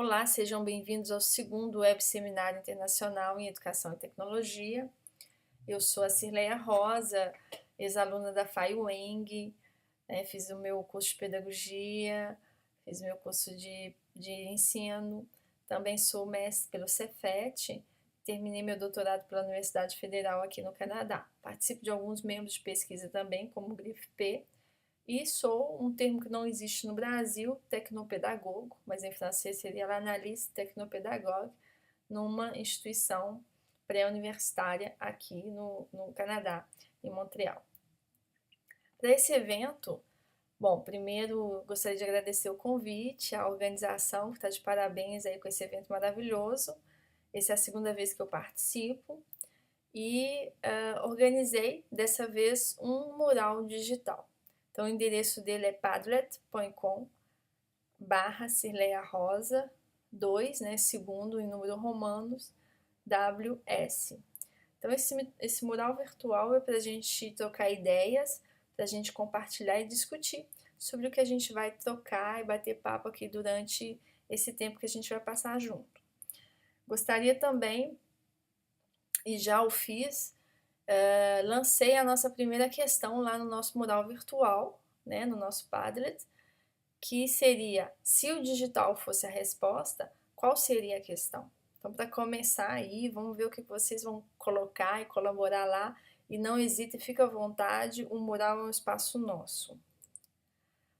Olá, sejam bem-vindos ao segundo Web Seminário Internacional em Educação e Tecnologia. Eu sou a Cirleia Rosa, ex-aluna da FAI UENG, fiz o meu curso de Pedagogia, fiz o meu curso de Ensino, também sou mestre pelo Cefet, terminei meu doutorado pela Universidade Federal aqui no Canadá. Participo de alguns membros de pesquisa também, como o GRIFP, e sou um termo que não existe no Brasil, tecnopedagogo, mas em francês seria l'analyste technopedagogue, numa instituição pré-universitária aqui no Canadá, em Montreal. Para esse evento, bom, primeiro gostaria de agradecer o convite, a organização que está de parabéns aí com esse evento maravilhoso. Essa é a segunda vez que eu participo e organizei dessa vez um mural digital. Então, o endereço dele é padlet.com/Cirleia Rosa 2, segundo em número romanos, WS. Então, esse mural virtual é para a gente trocar ideias, para a gente compartilhar e discutir sobre o que a gente vai trocar e bater papo aqui durante esse tempo que a gente vai passar junto. Gostaria também, e já o fiz, lancei a nossa primeira questão lá no nosso mural virtual, no nosso Padlet, que seria, se o digital fosse a resposta, qual seria a questão? Então, para começar aí, vamos ver o que vocês vão colocar e colaborar lá, e não hesite, fica à vontade, o mural é um espaço nosso.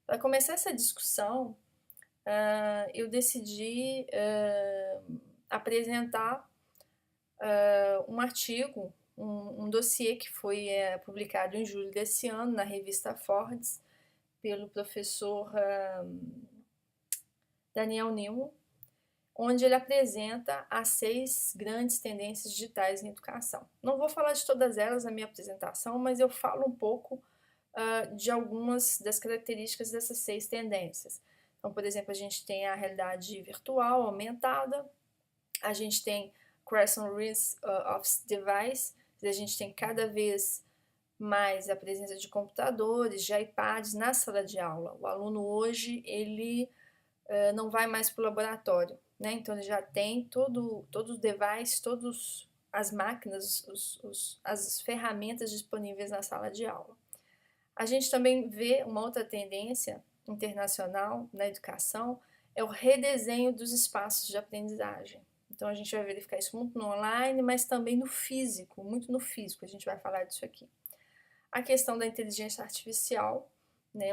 Para começar essa discussão, eu decidi apresentar um artigo, um dossiê que foi publicado em julho desse ano na revista Forbes pelo professor Daniel Newman, onde ele apresenta as 6 grandes tendências digitais em educação. Não vou falar de todas elas na minha apresentação, mas eu falo um pouco de algumas das características dessas 6 tendências. Então, por exemplo, a gente tem a realidade virtual aumentada, a gente tem Cross-on Rise of Device, a gente tem cada vez mais a presença de computadores, de iPads na sala de aula. O aluno hoje, ele não vai mais para o laboratório, então ele já tem todos os devices, todas as máquinas, as ferramentas disponíveis na sala de aula. A gente também vê uma outra tendência internacional na educação, é o redesenho dos espaços de aprendizagem. Então a gente vai verificar isso muito no online, mas também no físico, muito no físico, a gente vai falar disso aqui. A questão da inteligência artificial,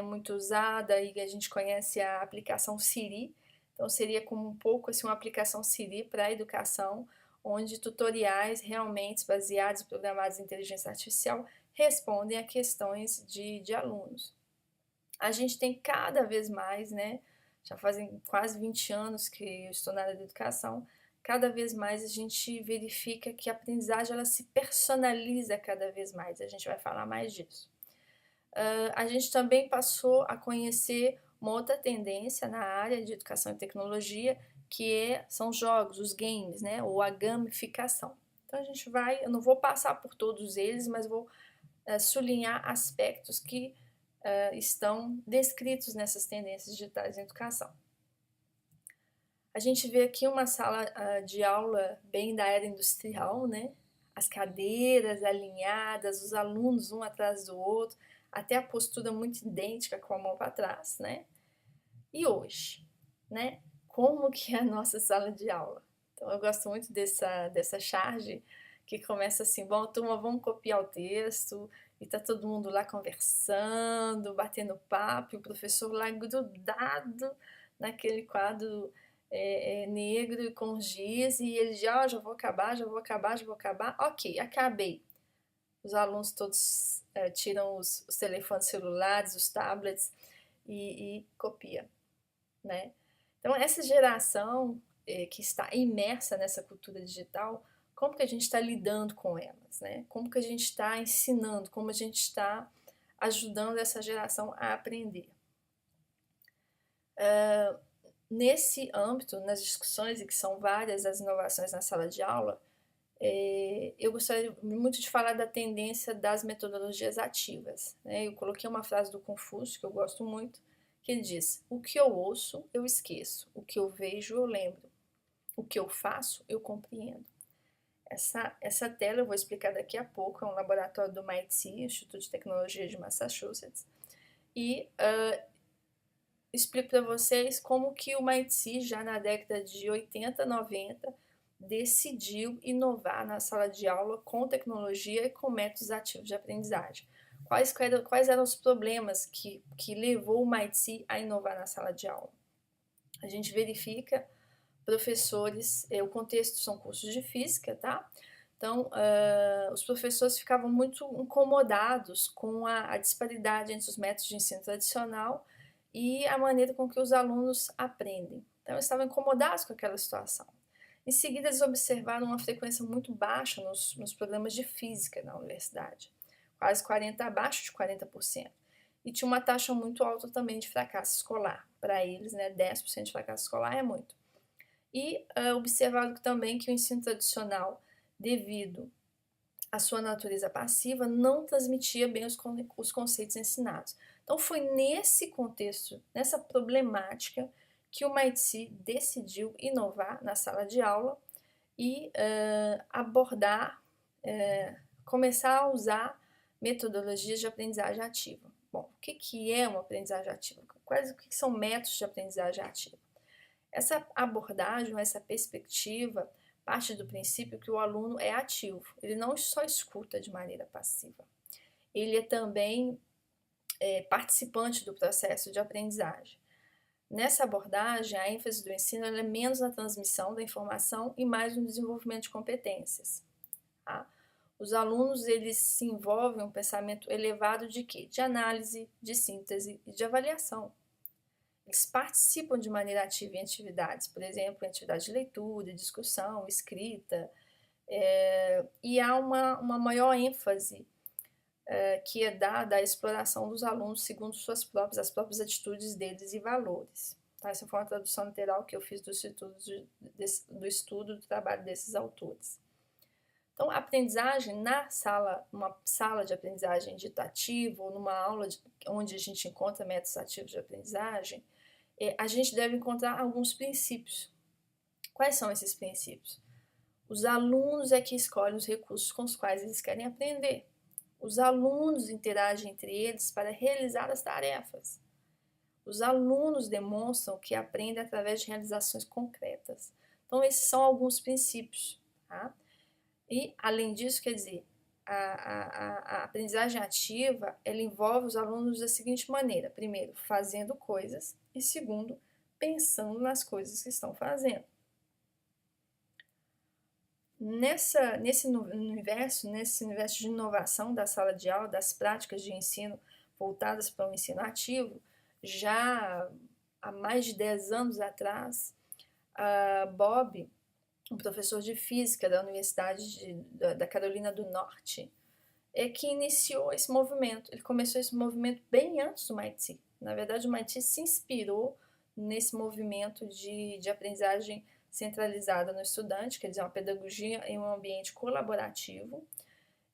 muito usada, e a gente conhece a aplicação Siri, então seria como um pouco assim, uma aplicação Siri para a educação, onde tutoriais realmente baseados e programados em inteligência artificial respondem a questões de alunos. A gente tem cada vez mais, já fazem quase 20 anos que eu estou na área da educação, cada vez mais a gente verifica que a aprendizagem ela se personaliza cada vez mais, a gente vai falar mais disso. A gente também passou a conhecer uma outra tendência na área de educação e tecnologia, que são jogos, os games, ou a gamificação. Então a gente vai, eu não vou passar por todos eles, mas vou sublinhar aspectos que estão descritos nessas tendências digitais em educação. A gente vê aqui uma sala de aula bem da era industrial, as cadeiras alinhadas, os alunos um atrás do outro, até a postura muito idêntica com a mão para trás, E hoje, como que é a nossa sala de aula? Então eu gosto muito dessa charge que começa assim, bom, turma, vamos copiar o texto, e tá todo mundo lá conversando, batendo papo, e o professor lá grudado naquele quadro negro com giz, e ele já vou acabar, ok, acabei. Os alunos todos tiram os telefones celulares, os tablets e copia, Então essa geração que está imersa nessa cultura digital, como que a gente está lidando com elas, Como que a gente está ensinando, como a gente está ajudando essa geração a aprender. Nesse âmbito, nas discussões, e que são várias as inovações na sala de aula, eu gostaria muito de falar da tendência das metodologias ativas. Eu coloquei uma frase do Confúcio, que eu gosto muito, que ele diz: o que eu ouço, eu esqueço, o que eu vejo, eu lembro, o que eu faço, eu compreendo. Essa tela eu vou explicar daqui a pouco, é um laboratório do MIT, Instituto de Tecnologia de Massachusetts, e explico para vocês como que o MIT, já na década de 80, 90, decidiu inovar na sala de aula com tecnologia e com métodos ativos de aprendizagem. Quais eram os problemas que levou o MIT a inovar na sala de aula? A gente verifica professores, o contexto são cursos de física, tá? Então, os professores ficavam muito incomodados com a disparidade entre os métodos de ensino tradicional e a maneira com que os alunos aprendem. Então, eles estavam incomodados com aquela situação. Em seguida, eles observaram uma frequência muito baixa nos programas de física na universidade, quase 40, abaixo de 40%. E tinha uma taxa muito alta também de fracasso escolar. Para eles, né, 10% de fracasso escolar é muito. E observaram também que o ensino tradicional, devido à sua natureza passiva, não transmitia bem os conceitos ensinados. Então foi nesse contexto, nessa problemática, que o MIT decidiu inovar na sala de aula e abordar, começar a usar metodologias de aprendizagem ativa. Bom, o que é uma aprendizagem ativa? O que são métodos de aprendizagem ativa? Essa abordagem, essa perspectiva, parte do princípio que o aluno é ativo. Ele não só escuta de maneira passiva, ele é também participante do processo de aprendizagem. Nessa abordagem, a ênfase do ensino é menos na transmissão da informação e mais no desenvolvimento de competências. Tá? Os alunos eles se envolvem em um pensamento elevado de quê? De análise, de síntese e de avaliação. Eles participam de maneira ativa em atividades, por exemplo, em atividades de leitura, discussão, escrita, e há uma maior ênfase que é dada à exploração dos alunos segundo as próprias atitudes deles e valores. Tá? Essa foi uma tradução literal que eu fiz do estudo do trabalho desses autores. Então, a aprendizagem numa sala de aprendizagem dita ativa, ou numa aula onde a gente encontra métodos ativos de aprendizagem, a gente deve encontrar alguns princípios. Quais são esses princípios? Os alunos é que escolhem os recursos com os quais eles querem aprender. Os alunos interagem entre eles para realizar as tarefas. Os alunos demonstram que aprendem através de realizações concretas. Então, esses são alguns princípios. Tá? E, além disso, quer dizer, a aprendizagem ativa, ela envolve os alunos da seguinte maneira: primeiro, fazendo coisas, e segundo, pensando nas coisas que estão fazendo. Nesse universo de inovação da sala de aula, das práticas de ensino voltadas para o ensino ativo, já há mais de 10 anos atrás, Bob, um professor de física da Universidade da Carolina do Norte, é que iniciou esse movimento. Ele começou esse movimento bem antes do MIT. Na verdade, o MIT se inspirou nesse movimento de aprendizagem centralizada no estudante, quer dizer, uma pedagogia em um ambiente colaborativo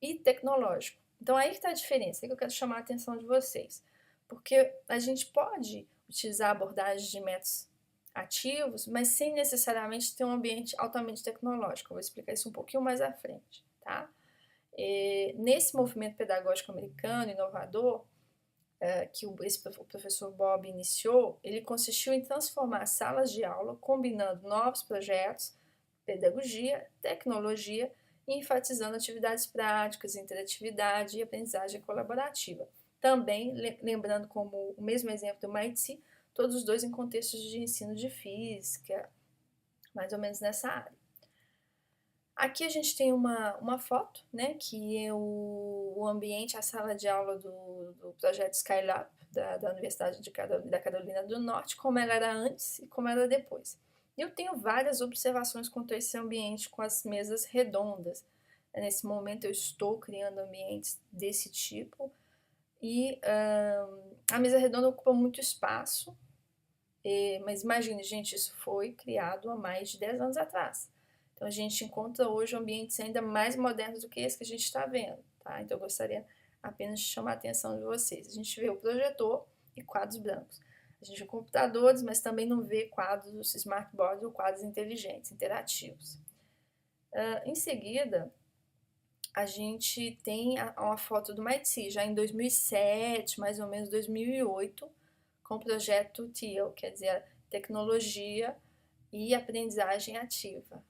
e tecnológico. Então, aí que está a diferença, é que eu quero chamar a atenção de vocês. Porque a gente pode utilizar abordagens de métodos ativos, mas sem necessariamente ter um ambiente altamente tecnológico. Eu vou explicar isso um pouquinho mais à frente, tá? Nesse movimento pedagógico americano, inovador, que o professor Bob iniciou, ele consistiu em transformar salas de aula combinando novos projetos, pedagogia, tecnologia e enfatizando atividades práticas, interatividade e aprendizagem colaborativa. Também, lembrando como o mesmo exemplo do MIT, todos os dois em contextos de ensino de física, mais ou menos nessa área. Aqui a gente tem uma foto, né, que é o ambiente, a sala de aula do projeto Skylab da Universidade da Carolina do Norte, como ela era antes e como ela era depois. Eu tenho várias observações quanto a esse ambiente com as mesas redondas. Nesse momento eu estou criando ambientes desse tipo e a mesa redonda ocupa muito espaço, mas imagine, gente, isso foi criado há mais de 10 anos atrás. Então, a gente encontra hoje ambientes ainda mais modernos do que esse que a gente está vendo, tá? Então, eu gostaria apenas de chamar a atenção de vocês. A gente vê o projetor e quadros brancos. A gente vê computadores, mas também não vê quadros smartboards ou quadros inteligentes, interativos. Em seguida, a gente tem uma foto do MIT, já em 2007, mais ou menos 2008, com o projeto TEAL, quer dizer, tecnologia e aprendizagem ativa.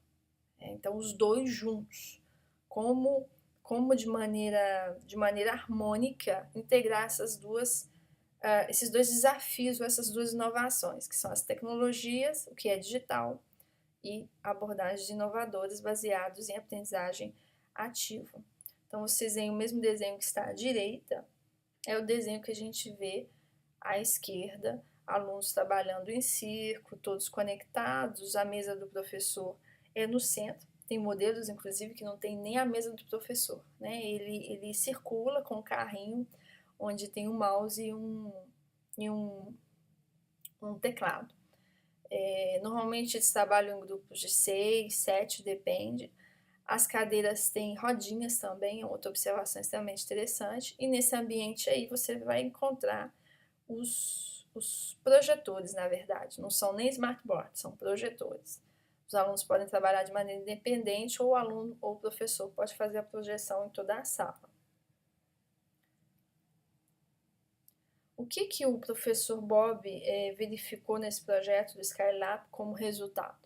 Então, os dois juntos. Como de maneira harmônica integrar esses dois desafios, essas duas inovações, que são as tecnologias, o que é digital, e abordagens inovadoras baseados em aprendizagem ativa. Então, vocês veem o mesmo desenho que está à direita, é o desenho que a gente vê à esquerda, alunos trabalhando em círculo, todos conectados, a mesa do professor é no centro. Tem modelos, inclusive, que não tem nem a mesa do professor, né? Ele circula com o carrinho, onde tem um mouse e um teclado. Normalmente eles trabalham em grupos de 6, 7, depende. As cadeiras têm rodinhas também, é outra observação extremamente interessante. E nesse ambiente aí você vai encontrar os projetores, na verdade. Não são nem smartboards, são projetores. Os alunos podem trabalhar de maneira independente ou o aluno ou o professor pode fazer a projeção em toda a sala. O que o professor Bob verificou nesse projeto do Skylab como resultado?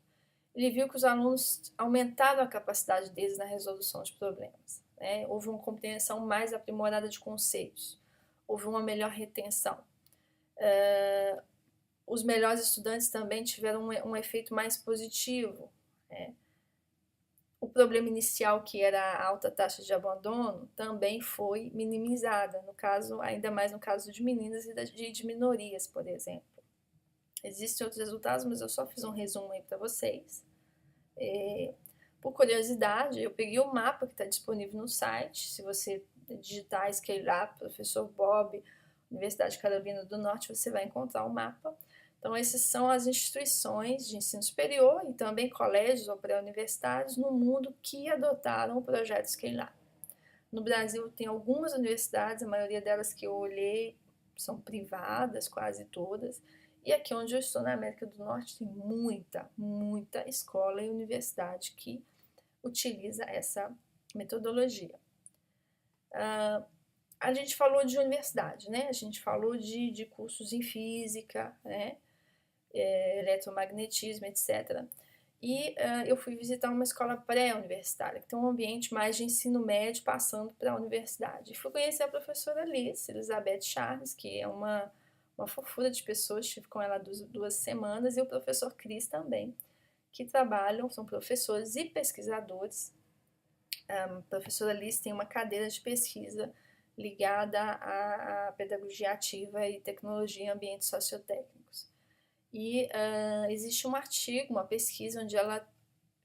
Ele viu que os alunos aumentaram a capacidade deles na resolução de problemas. Né? Houve uma compreensão mais aprimorada de conceitos, houve uma melhor retenção. Os melhores estudantes também tiveram um efeito mais positivo. Né? O problema inicial, que era a alta taxa de abandono, também foi minimizada, no caso, ainda mais no caso de meninas e de minorias, por exemplo. Existem outros resultados, mas eu só fiz um resumo aí para vocês. Por curiosidade, eu peguei o mapa que está disponível no site. Se você digitar Skylab, Professor Bob, Universidade de Carolina do Norte, você vai encontrar o mapa. Então, essas são as instituições de ensino superior e também colégios ou pré-universitários no mundo que adotaram o projeto Skylab. No Brasil, tem algumas universidades, a maioria delas que eu olhei são privadas, quase todas. E aqui onde eu estou, na América do Norte, tem muita escola e universidade que utiliza essa metodologia. A gente falou de universidade, né? A gente falou de cursos em física, né? Eletromagnetismo, etc. E eu fui visitar uma escola pré-universitária, que tem um ambiente mais de ensino médio passando para a universidade. E fui conhecer a professora Alice, Elizabeth Charles, que é uma fofura de pessoas, estive com ela 2 semanas, e o professor Cris também, que trabalham, são professores e pesquisadores. A professora Alice tem uma cadeira de pesquisa ligada à pedagogia ativa e tecnologia em ambientes sociotécnicos. E existe um artigo, uma pesquisa, onde ela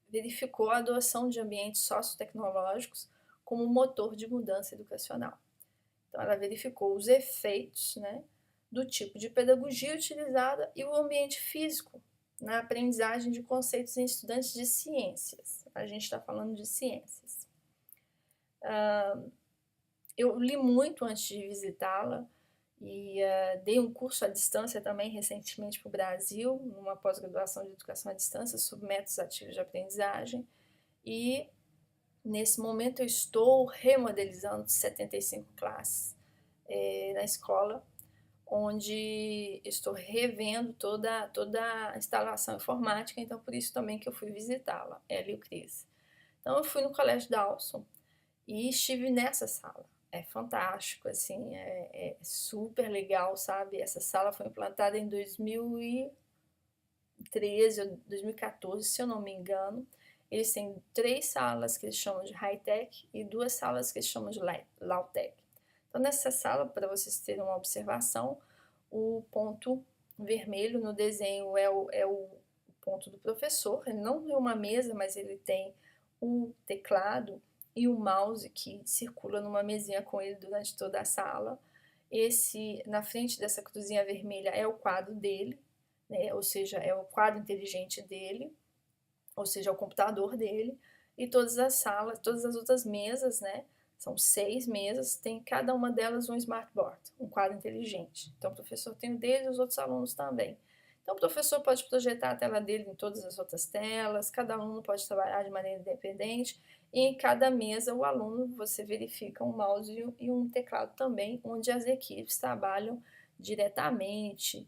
verificou a adoção de ambientes sociotecnológicos como motor de mudança educacional. Então, ela verificou os efeitos, né, do tipo de pedagogia utilizada e o ambiente físico na aprendizagem de conceitos em estudantes de ciências. A gente está falando de ciências. Eu li muito antes de visitá-la e dei um curso à distância também recentemente para o Brasil, numa pós-graduação de educação à distância sobre métodos ativos de aprendizagem, e nesse momento eu estou remodelizando 75 classes na escola, onde estou revendo toda a instalação informática, então por isso também que eu fui visitá-la, ela e o Cris. Então eu fui no Colégio Dawson e estive nessa sala. É fantástico, assim, é super legal, sabe? Essa sala foi implantada em 2013 ou 2014, se eu não me engano. Eles têm 3 salas que eles chamam de high-tech e 2 salas que eles chamam de low-tech. Então, nessa sala, para vocês terem uma observação, o ponto vermelho no desenho é o ponto do professor. Ele não tem uma mesa, mas ele tem o teclado e o mouse que circula numa mesinha com ele durante toda a sala. Na frente dessa cruzinha vermelha é o quadro dele, né? Ou seja, é o quadro inteligente dele, ou seja, é o computador dele, e todas as salas, todas as outras mesas, né, São 6 mesas, tem cada uma delas um smartboard, um quadro inteligente. Então o professor tem o dele e os outros alunos também. Então o professor pode projetar a tela dele em todas as outras telas, cada aluno pode trabalhar de maneira independente, e em cada mesa o aluno, você verifica um mouse e um teclado também, onde as equipes trabalham diretamente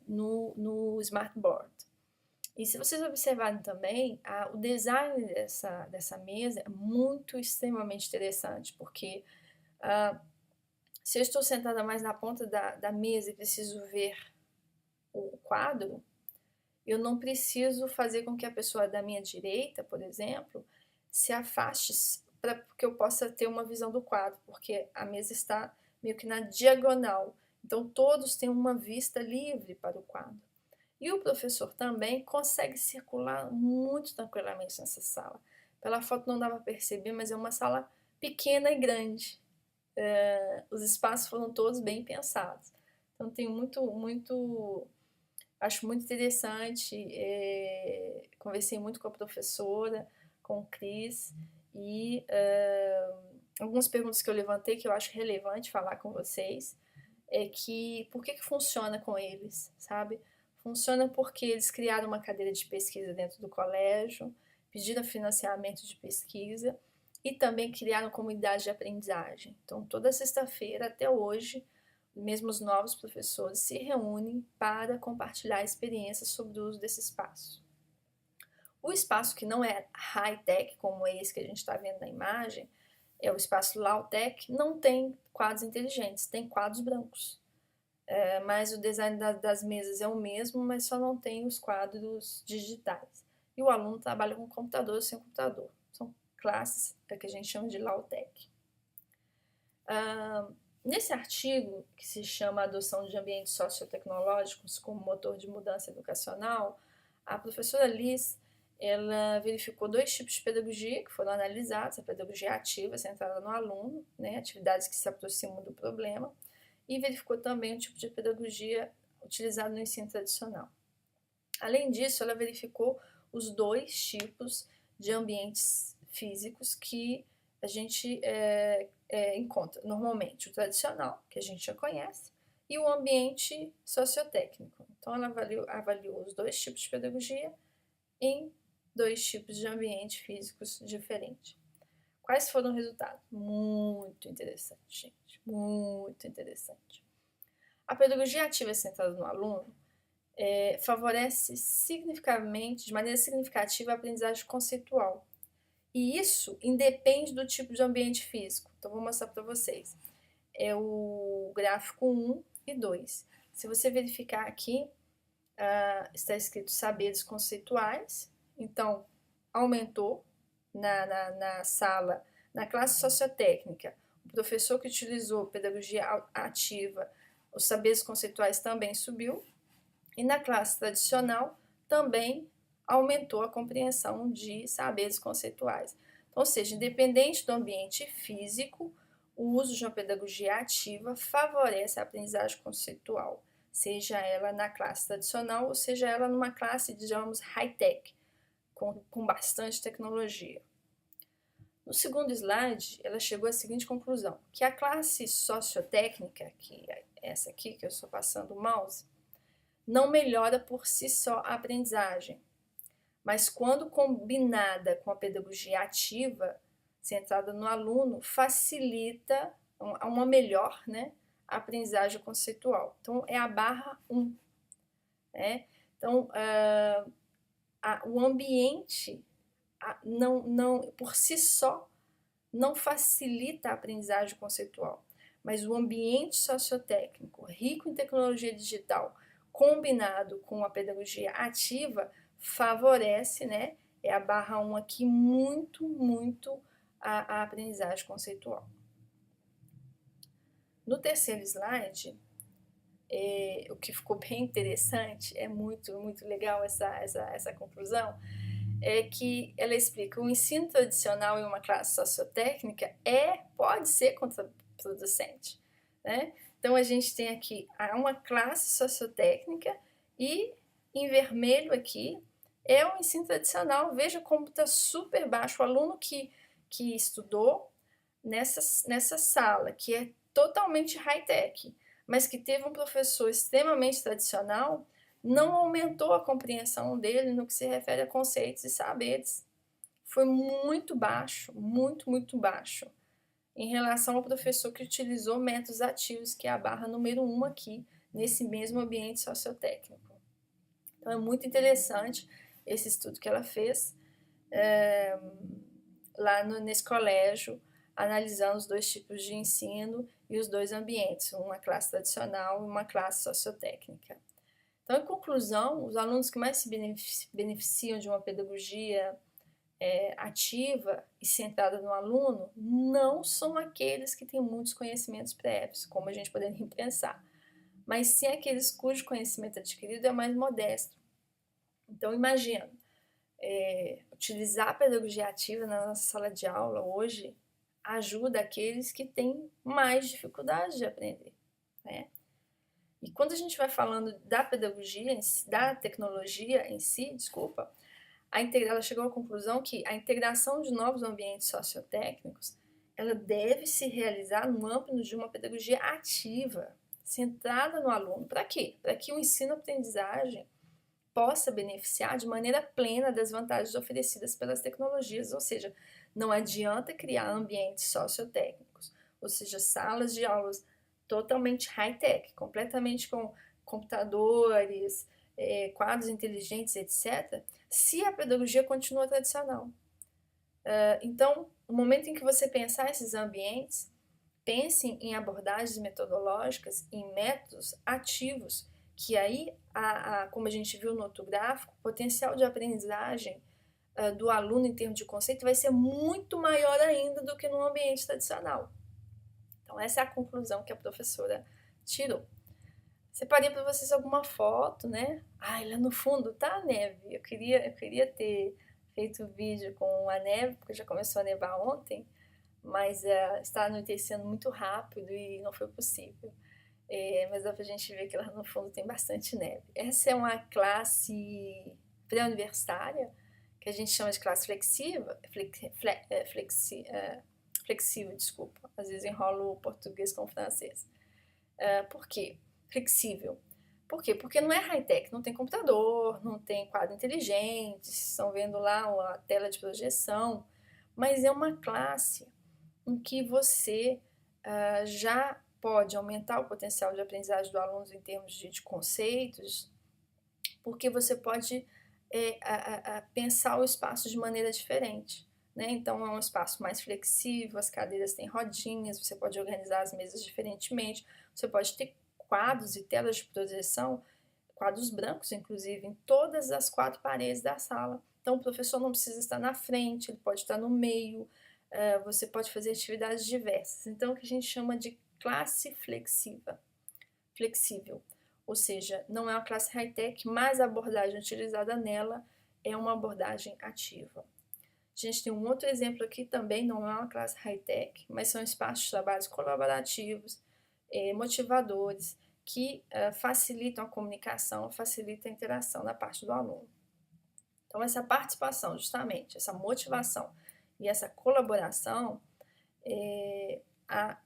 no smartboard. E se vocês observarem também, o design dessa mesa é muito, extremamente interessante, porque se eu estou sentada mais na ponta da mesa e preciso ver o quadro, eu não preciso fazer com que a pessoa da minha direita, por exemplo, se afaste para que eu possa ter uma visão do quadro, porque a mesa está meio que na diagonal. Então todos têm uma vista livre para o quadro. E o professor também consegue circular muito tranquilamente nessa sala. Pela foto não dá para perceber, mas é uma sala pequena e grande. Os espaços foram todos bem pensados. Então tem acho muito interessante. Conversei muito com a professora, com o Cris, e algumas perguntas que eu levantei que eu acho relevante falar com vocês é que por que funciona com eles, sabe? Funciona porque eles criaram uma cadeira de pesquisa dentro do colégio, pediram financiamento de pesquisa e também criaram comunidade de aprendizagem. Então, toda sexta-feira até hoje, mesmo os novos professores se reúnem para compartilhar experiências sobre o uso desse espaço. O espaço que não é high-tech, como esse que a gente está vendo na imagem, é o espaço low-tech, não tem quadros inteligentes, tem quadros brancos. Mas o design das mesas é o mesmo, mas só não tem os quadros digitais. E o aluno trabalha com computador ou sem computador. São classes que a gente chama de low-tech. Nesse artigo, que se chama Adoção de Ambientes Sociotecnológicos como Motor de Mudança Educacional, a professora Liz ela verificou 2 tipos de pedagogia que foram analisados: a pedagogia ativa, centrada no aluno, né, atividades que se aproximam do problema, e verificou também o tipo de pedagogia utilizado no ensino tradicional. Além disso, ela verificou os 2 tipos de ambientes físicos que a gente encontra normalmente: o tradicional, que a gente já conhece, e o ambiente sociotécnico. Então, ela avaliou os 2 tipos de pedagogia em 2 tipos de ambientes físicos diferentes. Quais foram os resultados? Muito interessante, gente, muito interessante. A pedagogia ativa centrada no aluno favorece significativamente, de maneira significativa, a aprendizagem conceitual. E isso independe do tipo de ambiente físico. Então, vou mostrar para vocês. É o gráfico 1 e 2. Se você verificar aqui, está escrito saberes conceituais. Então, aumentou na sala, na classe sociotécnica. O professor que utilizou pedagogia ativa, os saberes conceituais também subiu. E na classe tradicional também aumentou a compreensão de saberes conceituais. Então, ou seja, independente do ambiente físico, o uso de uma pedagogia ativa favorece a aprendizagem conceitual, seja ela na classe tradicional ou seja ela numa classe, digamos, high-tech, com bastante tecnologia. No segundo slide, ela chegou à seguinte conclusão, que a classe sociotécnica, que é essa aqui que eu estou passando o mouse, não melhora por si só a aprendizagem, mas quando combinada com a pedagogia ativa, centrada no aluno, facilita uma melhor, né, aprendizagem conceitual. Então, é a barra 1. Né? Então, o ambiente não, por si só, não facilita a aprendizagem conceitual, mas o ambiente sociotécnico, rico em tecnologia digital, combinado com a pedagogia ativa, favorece, né, é a barra 1 aqui, muito a aprendizagem conceitual. No terceiro slide, o que ficou bem interessante, é muito legal essa conclusão, é que ela explica o ensino tradicional em uma classe sociotécnica pode ser contraproducente, né? Então a gente tem aqui uma classe sociotécnica e em vermelho aqui é o ensino tradicional. Veja como está super baixo. O aluno que estudou nessa sala, que é totalmente high-tech, mas que teve um professor extremamente tradicional, não aumentou a compreensão dele no que se refere a conceitos e saberes. Foi muito baixo, muito baixo, em relação ao professor que utilizou métodos ativos, que é a barra número 1 aqui, nesse mesmo ambiente sociotécnico. Então é muito interessante esse estudo que ela fez lá nesse colégio, analisando os dois tipos de ensino e os dois ambientes, uma classe tradicional e uma classe sociotécnica. Então, em conclusão, os alunos que mais se beneficiam de uma pedagogia ativa e centrada no aluno não são aqueles que têm muitos conhecimentos prévios, como a gente poderia pensar, mas sim aqueles cujo conhecimento adquirido é mais modesto. Então, imagina, utilizar a pedagogia ativa na nossa sala de aula hoje ajuda aqueles que têm mais dificuldade de aprender, né? E quando a gente vai falando da pedagogia, da tecnologia em si, desculpa, ela chegou à conclusão que a integração de novos ambientes sociotécnicos ela deve se realizar no âmbito de uma pedagogia ativa, centrada no aluno. Para quê? Para que o ensino-aprendizagem possa beneficiar de maneira plena das vantagens oferecidas pelas tecnologias, ou seja, não adianta criar ambientes sociotécnicos, ou seja, salas de aulas totalmente high-tech, completamente com computadores, quadros inteligentes, etc., se a pedagogia continua tradicional. Então, no momento em que você pensar esses ambientes, pense em abordagens metodológicas, em métodos ativos, que aí, como a gente viu no outro gráfico, o potencial de aprendizagem do aluno em termos de conceito vai ser muito maior ainda do que no ambiente tradicional. Então, essa é a conclusão que a professora tirou. Separei para vocês alguma foto, né? Ai, lá no fundo tá a neve. Eu queria ter feito o vídeo com a neve, porque já começou a nevar ontem, mas está anoitecendo muito rápido e não foi possível. Mas dá pra gente ver que lá no fundo tem bastante neve. Essa é uma classe pré-universitária, que a gente chama de classe flexível, desculpa. Às vezes enrolo o português com o francês. Por quê? Flexível. Por quê? Porque não é high-tech, não tem computador, não tem quadro inteligente, estão vendo lá a tela de projeção, mas é uma classe em que você já pode aumentar o potencial de aprendizagem do aluno em termos de conceitos, porque você pode pensar o espaço de maneira diferente. Né? Então, é um espaço mais flexível, as cadeiras têm rodinhas, você pode organizar as mesas diferentemente, você pode ter quadros e telas de projeção, quadros brancos, inclusive, em todas as 4 paredes da sala. Então, o professor não precisa estar na frente, ele pode estar no meio, você pode fazer atividades diversas. Então, o que a gente chama de classe flexível. Ou seja, não é uma classe high-tech, mas a abordagem utilizada nela é uma abordagem ativa. A gente tem um outro exemplo aqui também, não é uma classe high-tech, mas são espaços de trabalho colaborativos, motivadores, que facilitam a comunicação, facilitam a interação da parte do aluno. Então, essa participação, justamente, essa motivação e essa colaboração, a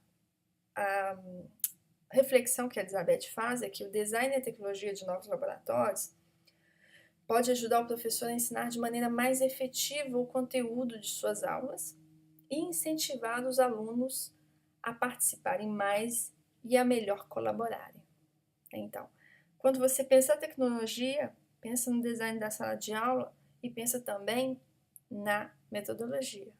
reflexão que a Elizabeth faz é que o design e a tecnologia de novos laboratórios pode ajudar o professor a ensinar de maneira mais efetiva o conteúdo de suas aulas e incentivar os alunos a participarem mais e a melhor colaborarem. Então, quando você pensa a tecnologia, pensa no design da sala de aula e pensa também na metodologia.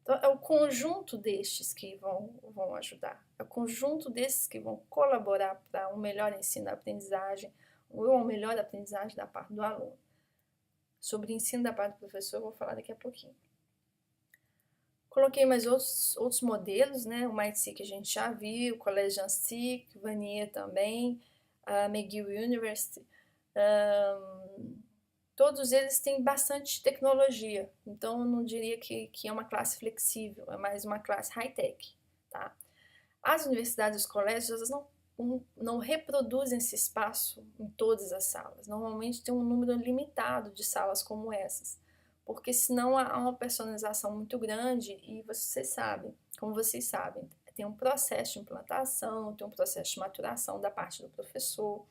Então, é o conjunto destes que vão ajudar, é o conjunto desses que vão colaborar para um melhor ensino e aprendizagem, ou uma melhor aprendizagem da parte do aluno. Sobre o ensino da parte do professor, eu vou falar daqui a pouquinho. Coloquei mais outros modelos, né? O MIT que a gente já viu, o Colégio Jansi, Vanier também, a McGill University. Todos eles têm bastante tecnologia, então eu não diria que é uma classe flexível, é mais uma classe high-tech, tá? As universidades e os colégios, elas não reproduzem esse espaço em todas as salas, normalmente tem um número limitado de salas como essas, porque senão há uma personalização muito grande e vocês sabem, como vocês sabem, tem um processo de implantação, tem um processo de maturação da parte do professor,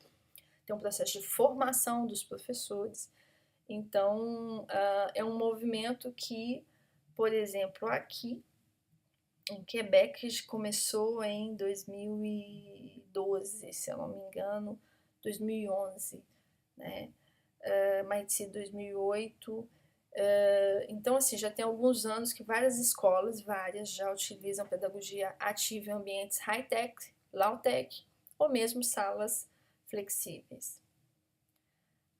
tem um processo de formação dos professores. Então, é um movimento que, por exemplo, aqui em Quebec começou em 2012, se eu não me engano, 2011, né? Mais de 2008. Então, assim, já tem alguns anos que várias escolas, já utilizam pedagogia ativa em ambientes high-tech, low-tech, ou mesmo salas flexíveis.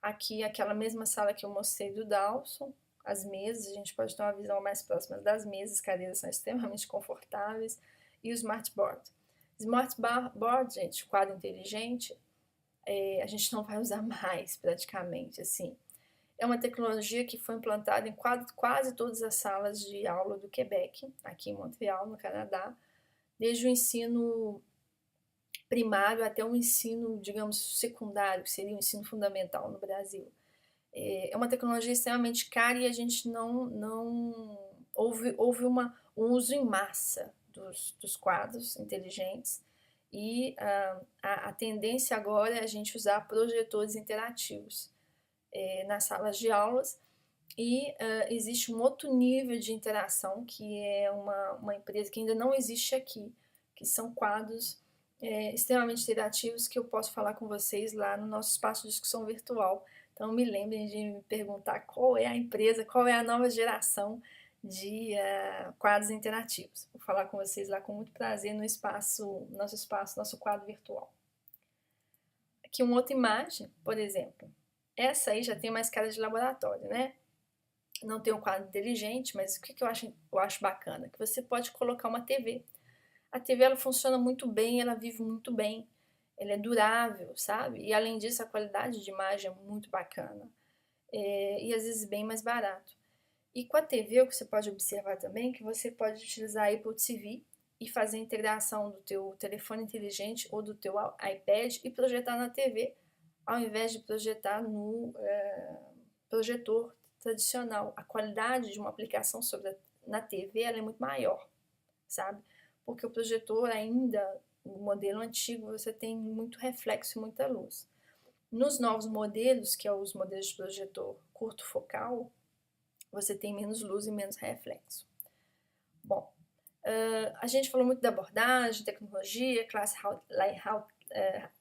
Aqui, aquela mesma sala que eu mostrei do Dawson, as mesas, a gente pode ter uma visão mais próxima das mesas, as cadeiras são extremamente confortáveis, e o Smartboard. Smartboard, gente, quadro inteligente, a gente não vai usar mais, praticamente, assim. É uma tecnologia que foi implantada em quase todas as salas de aula do Quebec, aqui em Montreal, no Canadá, desde o ensino primário até o ensino, digamos, secundário, que seria o ensino fundamental no Brasil. É uma tecnologia extremamente cara e a gente não houve um uso em massa dos quadros inteligentes e a tendência agora é a gente usar projetores interativos nas salas de aulas e existe um outro nível de interação que é uma empresa que ainda não existe aqui, que são quadros extremamente interativos que eu posso falar com vocês lá no nosso espaço de discussão virtual. Então me lembrem de me perguntar qual é a empresa, qual é a nova geração de quadros interativos. Vou falar com vocês lá com muito prazer no nosso quadro virtual. Aqui uma outra imagem, por exemplo. Essa aí já tem mais cara de laboratório, né? Não tem um quadro inteligente, mas o que eu acho bacana? Que você pode colocar uma TV. A TV ela funciona muito bem, ela vive muito bem, ela é durável, sabe? E além disso, a qualidade de imagem é muito bacana. E às vezes bem mais barato. E com a TV, o que você pode observar também, que você pode utilizar a Apple TV e fazer a integração do teu telefone inteligente ou do teu iPad e projetar na TV, ao invés de projetar no projetor tradicional. A qualidade de uma aplicação na TV ela é muito maior, sabe? Porque o projetor ainda, no modelo antigo, você tem muito reflexo e muita luz. Nos novos modelos, que são os modelos de projetor curto focal, você tem menos luz e menos reflexo. Bom, a gente falou muito da abordagem, tecnologia, classe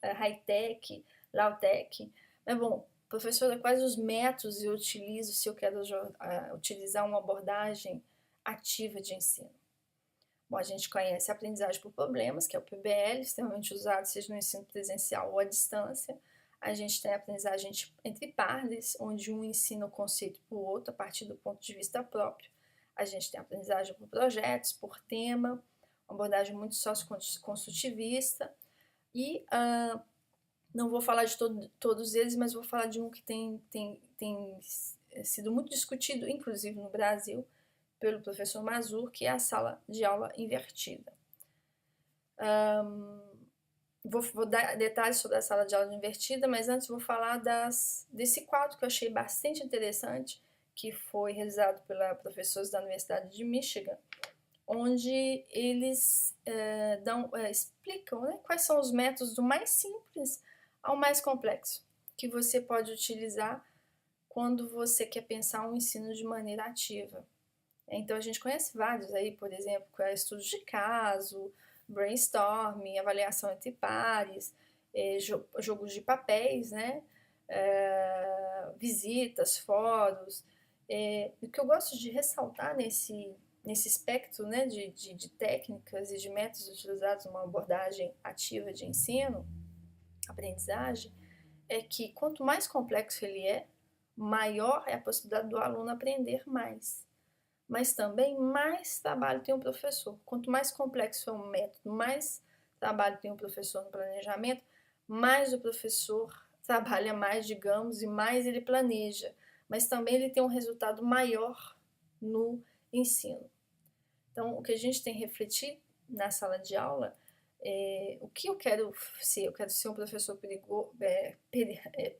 high-tech, low-tech, mas bom, professora, quais os métodos eu utilizo se eu quero utilizar uma abordagem ativa de ensino? Bom, a gente conhece a aprendizagem por problemas, que é o PBL, extremamente usado seja no ensino presencial ou à distância. A gente tem a aprendizagem entre pares, onde um ensina o conceito para o outro a partir do ponto de vista próprio. A gente tem a aprendizagem por projetos, por tema, uma abordagem muito socioconstrutivista. E não vou falar de todos eles, mas vou falar de um que tem sido muito discutido, inclusive no Brasil, pelo professor Mazur, que é a sala de aula invertida. Vou dar detalhes sobre a sala de aula invertida, mas antes vou falar desse quadro que eu achei bastante interessante, que foi realizado pela professores da Universidade de Michigan, onde eles explicam, né, quais são os métodos do mais simples ao mais complexo, que você pode utilizar quando você quer pensar um ensino de maneira ativa. Então a gente conhece vários aí, por exemplo, estudos de caso, brainstorming, avaliação entre pares, jogos de papéis, né? Visitas, fóruns. O que eu gosto de ressaltar nesse espectro, né, de técnicas e de métodos utilizados numa abordagem ativa de ensino, aprendizagem, é que quanto mais complexo ele é, maior é a possibilidade do aluno aprender mais. Mas também mais trabalho tem o professor. Quanto mais complexo é o método, mais trabalho tem o professor no planejamento, mais o professor trabalha mais, digamos, e mais ele planeja. Mas também ele tem um resultado maior no ensino. Então, o que a gente tem que refletir na sala de aula é o que eu quero ser. Eu quero ser um professor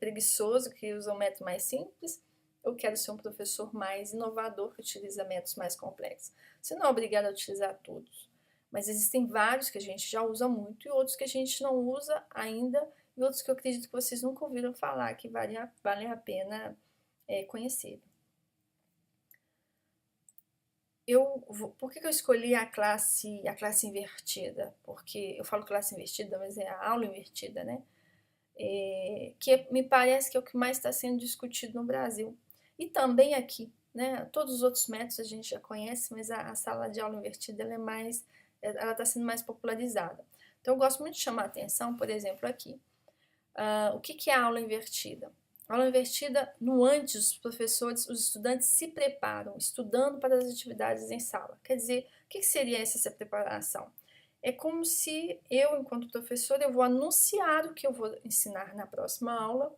preguiçoso, que usa um método mais simples, eu quero ser um professor mais inovador, que utiliza métodos mais complexos. Você não é obrigado a utilizar todos, mas existem vários que a gente já usa muito e outros que a gente não usa ainda e outros que eu acredito que vocês nunca ouviram falar, que valem a pena conhecer. Por que eu escolhi a classe invertida? Porque eu falo classe invertida, mas é a aula invertida, né? Que me parece que é o que mais está sendo discutido no Brasil. E também aqui, né? Todos os outros métodos a gente já conhece, mas a sala de aula invertida ela está sendo mais popularizada. Então eu gosto muito de chamar a atenção, por exemplo, aqui. O que é a aula invertida? A aula invertida, no antes, os professores, os estudantes se preparam, estudando para as atividades em sala. Quer dizer, o que seria essa preparação? É como se eu, enquanto professor, eu vou anunciar o que eu vou ensinar na próxima aula,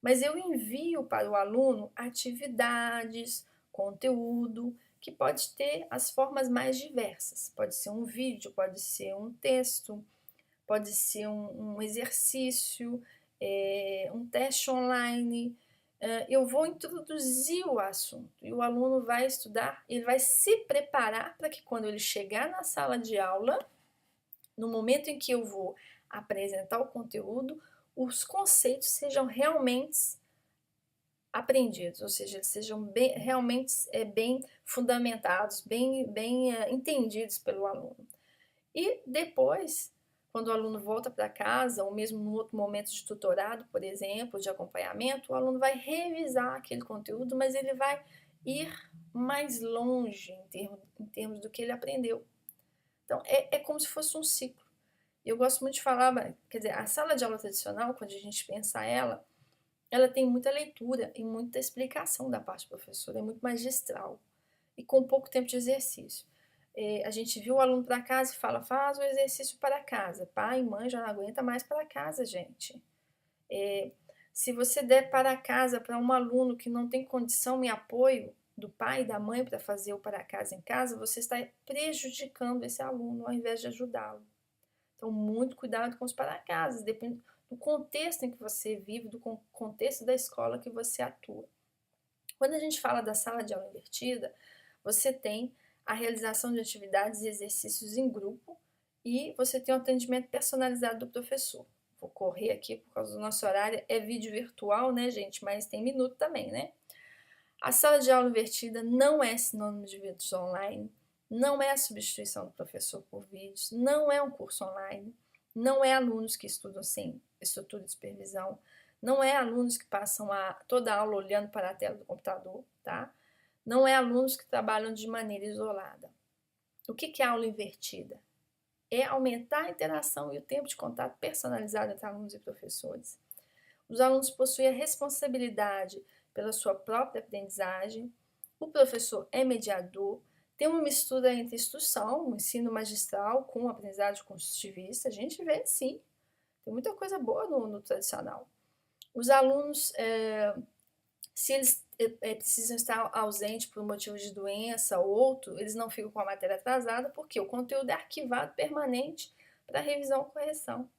mas eu envio para o aluno atividades, conteúdo, que pode ter as formas mais diversas. Pode ser um vídeo, pode ser um texto, pode ser um exercício, um teste online. Eu vou introduzir o assunto e o aluno vai estudar, ele vai se preparar para que quando ele chegar na sala de aula, no momento em que eu vou apresentar o conteúdo, os conceitos sejam realmente aprendidos, ou seja, eles sejam realmente bem fundamentados, bem entendidos pelo aluno. E depois, quando o aluno volta para casa, ou mesmo no outro momento de tutorado, por exemplo, de acompanhamento, o aluno vai revisar aquele conteúdo, mas ele vai ir mais longe em termos do que ele aprendeu. Então, é como se fosse um ciclo. Eu gosto muito de falar, quer dizer, a sala de aula tradicional, quando a gente pensa ela tem muita leitura e muita explicação da parte do professor, é muito magistral e com pouco tempo de exercício. A gente viu o aluno para casa e fala, faz o exercício para casa. Pai e mãe já não aguenta mais para casa, gente. Se você der para casa para um aluno que não tem condição e apoio do pai e da mãe para fazer o para casa em casa, você está prejudicando esse aluno ao invés de ajudá-lo. Então, muito cuidado com os para-casas, depende do contexto em que você vive, do contexto da escola que você atua. Quando a gente fala da sala de aula invertida, você tem a realização de atividades e exercícios em grupo e você tem o atendimento personalizado do professor. Vou correr aqui por causa do nosso horário, é vídeo virtual, né, gente? Mas tem minuto também, né? A sala de aula invertida não é sinônimo de vídeos online, não é a substituição do professor por vídeos, não é um curso online, não é alunos que estudam sem estrutura de supervisão, não é alunos que passam toda a aula olhando para a tela do computador, tá? Não é alunos que trabalham de maneira isolada. O que é aula invertida? É aumentar a interação e o tempo de contato personalizado entre alunos e professores. Os alunos possuem a responsabilidade pela sua própria aprendizagem, o professor é mediador, tem uma mistura entre instrução, o ensino magistral com aprendizagem construtivista, a gente vê sim, tem muita coisa boa no tradicional. Os alunos, se eles precisam estar ausentes por motivo de doença ou outro, eles não ficam com a matéria atrasada, porque o conteúdo é arquivado permanente para revisão ou correção.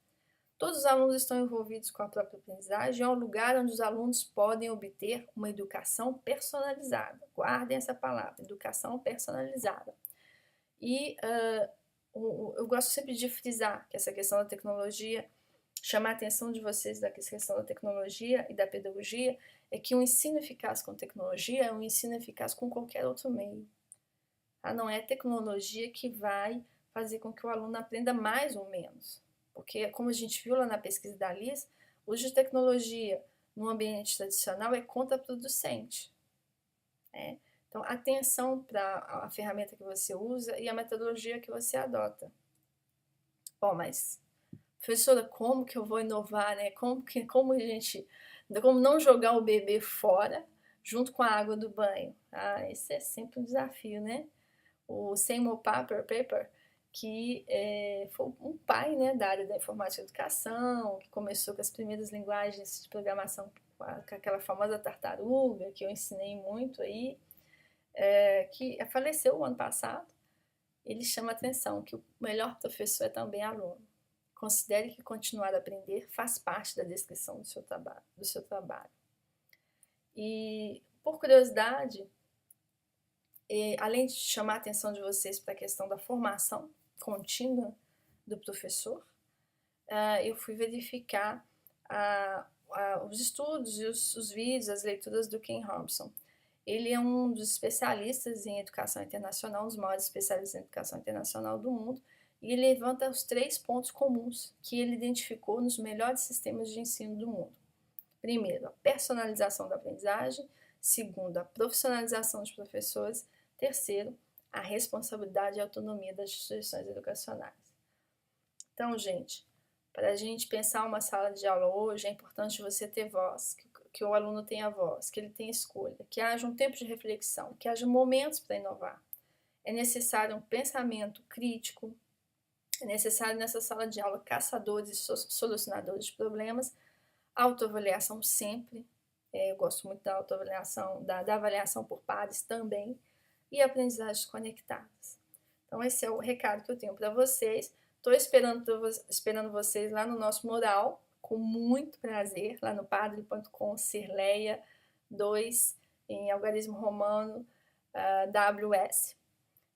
Todos os alunos estão envolvidos com a própria aprendizagem, é um lugar onde os alunos podem obter uma educação personalizada. Guardem essa palavra, educação personalizada. E eu gosto sempre de frisar que essa questão da tecnologia, chamar a atenção de vocês da questão da tecnologia e da pedagogia, é que um ensino eficaz com tecnologia é um ensino eficaz com qualquer outro meio. Não é a tecnologia que vai fazer com que o aluno aprenda mais ou menos. Porque, como a gente viu lá na pesquisa da Liz, o uso de tecnologia no ambiente tradicional é contraproducente. Né? Então, atenção para a ferramenta que você usa e a metodologia que você adota. Bom, mas, professora, como que eu vou inovar, né? Como não jogar o bebê fora junto com a água do banho? Esse é sempre um desafio, né? O Seymour Papert, que foi um pai, né, da área da informática e educação, que começou com as primeiras linguagens de programação com aquela famosa tartaruga, que eu ensinei muito aí, que faleceu o ano passado. Ele chama a atenção que o melhor professor é também aluno. Considere que continuar a aprender faz parte da descrição do seu trabalho. E Por curiosidade, além de chamar a atenção de vocês para a questão da formação contínua do professor, eu fui verificar os estudos e os vídeos, as leituras do Ken Robson. Ele é um dos especialistas em educação internacional, um dos maiores especialistas em educação internacional do mundo, e ele levanta os 3 pontos comuns que ele identificou nos melhores sistemas de ensino do mundo. Primeiro, a personalização da aprendizagem. Segundo, a profissionalização dos professores. Terceiro, a responsabilidade e autonomia das instituições educacionais. Então, gente, para a gente pensar uma sala de aula hoje, é importante você ter voz, que o aluno tenha voz, que ele tenha escolha, que haja um tempo de reflexão, que haja momentos para inovar. É necessário um pensamento crítico, é necessário nessa sala de aula caçadores e solucionadores de problemas, autoavaliação sempre, eu gosto muito da autoavaliação, da avaliação por pares também, e aprendizagens conectadas. Então esse é o recado que eu tenho para vocês. Estou esperando vocês lá no nosso mural, com muito prazer, lá no padre.com, Cirleia 2, em algarismo romano, WS.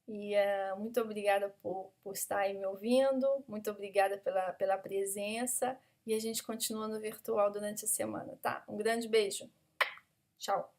E muito obrigada por estar aí me ouvindo, muito obrigada pela presença, e a gente continua no virtual durante a semana, tá? Um grande beijo. Tchau.